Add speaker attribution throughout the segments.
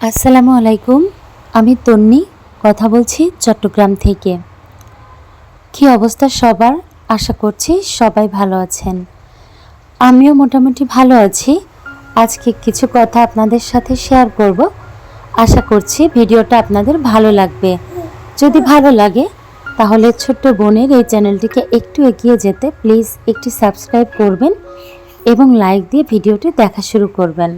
Speaker 1: আসসালামু আলাইকুম। আমি তন্নি কথা বলছি চট্টগ্রাম থেকে। কি অবস্থা সবার? আশা করছি সবাই ভালো আছেন। আমিও মোটামুটি ভালো আছি। আজকে কিছু কথা আপনাদের সাথে শেয়ার করব। আশা করছি ভিডিওটা আপনাদের ভালো লাগবে। যদি ভালো লাগে তাহলে ছোট্ট বোনের এই চ্যানেলটিকে একটু এগিয়ে যেতে প্লিজ একটি সাবস্ক্রাইব করবেন এবং লাইক দিয়ে ভিডিওটি দেখা শুরু করবেন।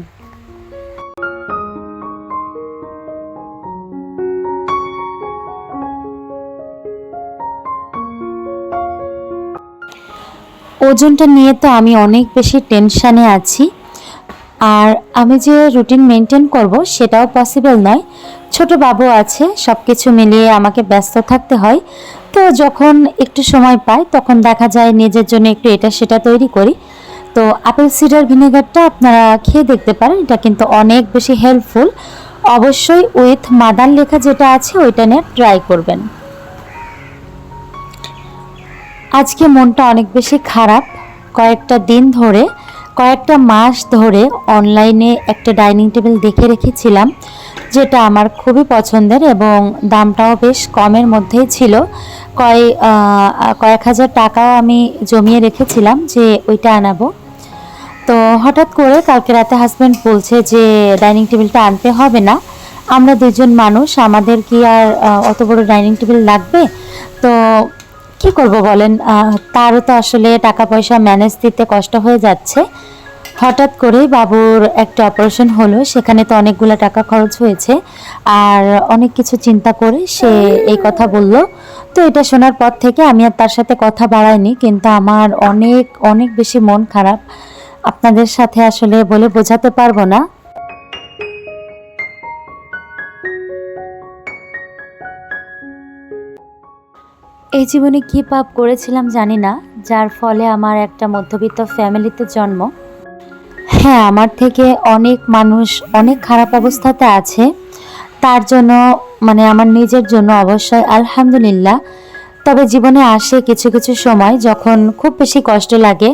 Speaker 1: ওজনটা নিয়ে তো আমি অনেক বেশি টেনশানে আছি। আর আমি যে রুটিন মেনটেন করব সেটাও পসিবল নয়। ছোট বাবু আছে, সব কিছু মিলিয়ে আমাকে ব্যস্ত থাকতে হয়। তো যখন একটু সময় পাই তখন দেখা যায় নিজের জন্য একটু এটা সেটা তৈরি করি। তো আপেল সিডার ভিনেগারটা আপনারা খেয়ে দেখতে পারেন, এটা কিন্তু অনেক বেশি হেল্পফুল। অবশ্যই উইথ মাদার লেখা যেটা আছে ওইটা নিয়ে ট্রাই করবেন। আজকে মনটা অনেক বেশি খারাপ। কয়েকটা মাস ধরে অনলাইনে একটা ডাইনিং টেবিল দেখে রেখেছিলাম, যেটা আমার খুবই পছন্দের এবং দামটাও বেশ কমের মধ্যেই ছিল। কয়েক হাজার টাকাও আমি জমিয়ে রেখেছিলাম যে ওইটা আনাবো। তো হঠাৎ করে কালকে রাতে হাজব্যান্ড বলছে যে ডাইনিং টেবিলটা আনতে হবে না, আমরা দুজন মানুষ, আমাদের কি আর অত বড় ডাইনিং টেবিল লাগবে? তো কি করব বলেন, তারও তো আসলে টাকা পয়সা ম্যানেজ দিতে কষ্ট হয়ে যাচ্ছে। হঠাৎ করেই বাবুর একটা অপারেশন হলো, সেখানে তো অনেকগুলো টাকা খরচ হয়েছে আর অনেক কিছু চিন্তা করে সে এই কথা বলল। তো এটা শোনার পর থেকে আমি আর তার সাথে কথা বাড়াইনি, কিন্তু আমার অনেক অনেক বেশি মন খারাপ। আপনাদের সাথে আসলে বলে বোঝাতে পারবো না। এই জীবনে কি পাপ করেছিলাম জানি না, যার ফলে আমার একটা মধ্যবিত্ত ফ্যামিলিতে জন্ম। হ্যাঁ, আমার থেকে অনেক মানুষ অনেক খারাপ অবস্থাতে আছে। তার জন্য আমার নিজের জন্য অবশ্যই আলহামদুলিল্লাহ। তবে জীবনে আসে কিছু কিছু সময় যখন খুব বেশি কষ্ট লাগে,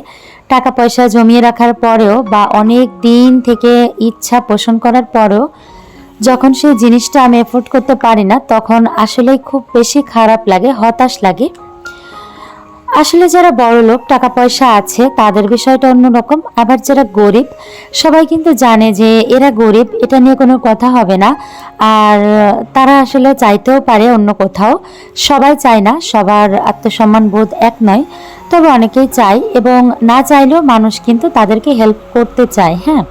Speaker 1: টাকা পয়সা জমিয়ে রাখার পরেও বা অনেক দিন থেকে ইচ্ছা পোষণ করার পরেও যখন সেই জিনিসটা আমি এফোর্ড করতে পারি না, তখন আসলেই খুব বেশি খারাপ লাগে, হতাশ লাগে। আসলে যারা বড়লোক, টাকা পয়সা আছে, তাদের বিষয়টা অন্যরকম। আবার যারা গরিব, সবাই কিন্তু জানে যে এরা গরিব, এটা নিয়ে কোনো কথা হবে না। আর তারা আসলে চাইতেও পারে অন্য কোথাও। সবাই চায় না, সবার আত্মসম্মান বোধ এক নয়। তবে অনেকেই চায় এবং না চাইলেও মানুষ কিন্তু তাদেরকে হেল্প করতে চায়। হ্যাঁ,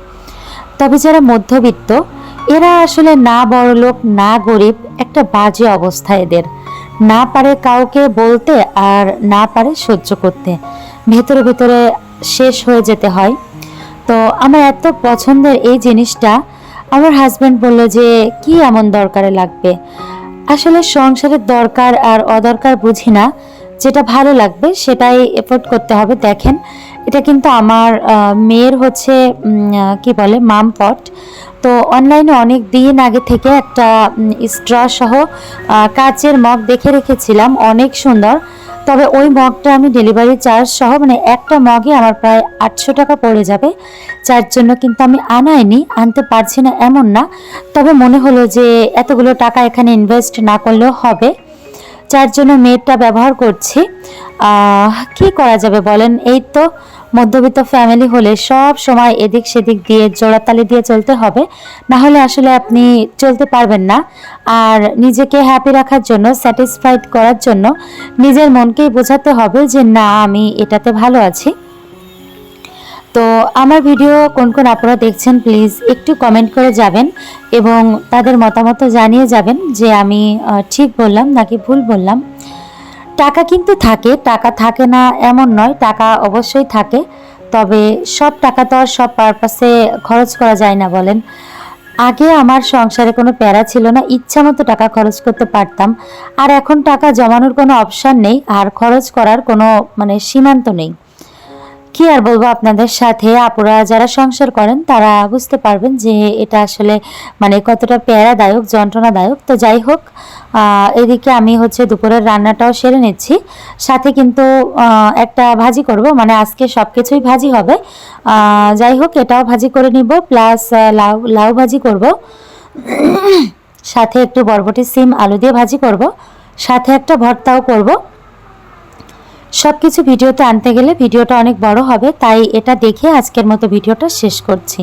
Speaker 1: তবে যারা মধ্যবিত্ত, এরা আসলে না বড়লোক না গরিব, একটা বাজে অবস্থা এদের। না পারে কাউকে বলতে আর না পারে সহ্য করতে, ভেতরে ভেতরে শেষ হয়ে যেতে হয়। তো আমার এত পছন্দের এই জিনিসটা আমার হাজব্যান্ড বলল যে কি এমন দরকারে লাগবে। আসলে সংসারের দরকার আর অদরকার বুঝি না, যেটা ভালো লাগবে সেটাই এফোর্ড করতে হবে। দেখেন, এটা কিন্তু আমার মেয়ের হচ্ছে কি বলে মাম পট। তো অনলাইনে অনেক দিন আগে থেকে একটা স্ট্র সহ কাচের মগ দেখে রেখেছিলাম, অনেক সুন্দর। তবে ওই মগটা আমি ডেলিভারি চার্জ সহ একটা মগে আমার প্রায় 800 টাকা পড়ে যাবে, যার জন্য কিন্তু আমি আনতে পারছি না এমন না। তবে মনে হলো যে এতগুলো টাকা এখানে ইনভেস্ট না করলেও হবে, যার জন্য মেয়েরটা ব্যবহার করছি। কি করা যাবে বলেন, এই তো মধ্যবিত্ত ফ্যামিলি হলে সব সময় এদিক সেদিক দিয়ে জোড়াতালি দিয়ে চলতে হবে, না হলে আসলে আপনি চলতে পারবেন না। আর নিজেকে হ্যাপি রাখার জন্য, স্যাটিসফাইড করার জন্য নিজের মনকেই বোঝাতে হবে যে না, আমি এটাতে ভালো আছি। তো আমার ভিডিও কোন কোন আপনারা দেখছেন প্লিজ একটু কমেন্ট করে যাবেন এবং তাদের মতামত জানিয়ে যাবেন যে আমি ঠিক বললাম নাকি ভুল বললাম। টাকা কিন্তু থাকে, টাকা থাকে না এমন নয়, টাকা অবশ্যই থাকে। তবে সব টাকা তো আর সব পারপাসে খরচ করা যায় না বলেন। আগে আমার সংসারে কোনো প্যারা ছিল না, ইচ্ছা মতো টাকা খরচ করতে পারতাম। আর এখন টাকা জমানোর কোনো অপশান নেই আর খরচ করার কোনো সীমান্ত নেই। কি আর বলবো আপনাদের সাথে, আপুরা যারা সংসার করেন তারা বুঝতে পারবেন যে এটা আসলে কতটা প্যারাদায়ক, যন্ত্রণাদায়ক। তো যাই হোক, এদিকে আমি হচ্ছে দুপুরের রান্নাটাও সেরে নিচ্ছি, সাথে কিন্তু একটা ভাজি করব, আজকে সব কিছুই ভাজি হবে। যাই হোক, এটাও ভাজি করে নিব, প্লাস লাউ ভাজি করব। সাথে একটু বরবটি সিম আলু দিয়ে ভাজি করব, সাথে একটা ভর্তাও করব। সব কিছু ভিডিওতে আনতে গেলে ভিডিওটা অনেক বড় হবে, তাই এটা দেখে আজকের মতো ভিডিওটা শেষ করছি।